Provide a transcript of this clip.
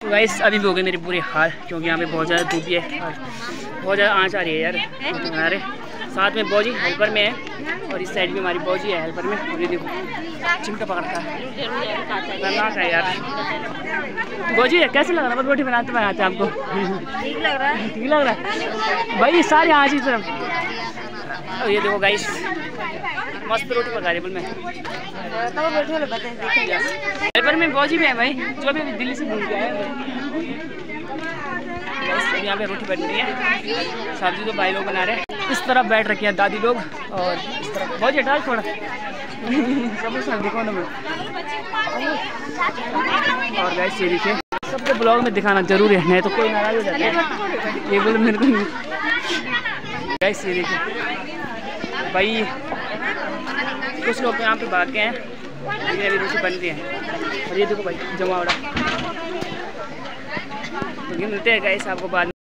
तो गाइस अभी भी हो गए मेरी बुरी हाल, क्योंकि यहाँ पे बहुत ज़्यादा धूप है और बहुत ज़्यादा आँच आ रही है यार हमारे साथ में। बौजी हेल्पर में है और इस साइड भी हमारी बौजी है हेल्पर में। और ये देखो चिमटा पकड़ता है यार। बौजी कैसे लग रहा है रोटी बनाते बनाते आपको? ठीक लग रहा है। ठीक लग रहा है भाई, सारे आँच की तरफ। और ये देखो गाइस मस्त रोटी पका रही मैं हेल्पर में। बौजी भी है भाई जो भी दिल्ली से घूम के आए हैं। यहाँ पे रोटी बन रही है, सब्जी तो भाई लोग बना रहे हैं। इस तरफ बैठ रखी हैं दादी लोग और इस तरफ बहुत डाल थोड़ा सब दिखाओ ना। और गाइस ये देखिए सबके ब्लॉग में दिखाना जरूरी है, नहीं तो कोई नाराज हो जाता है। ये बोले मेरे को गाइस ये देखिए भाई कुछ लोग यहाँ पे भाग गए हैं, लेकिन अभी रोटी बन रही है। और ये देखो भाई जमावड़ा। तो ये मिलते हैं गाइस आपको बाद में।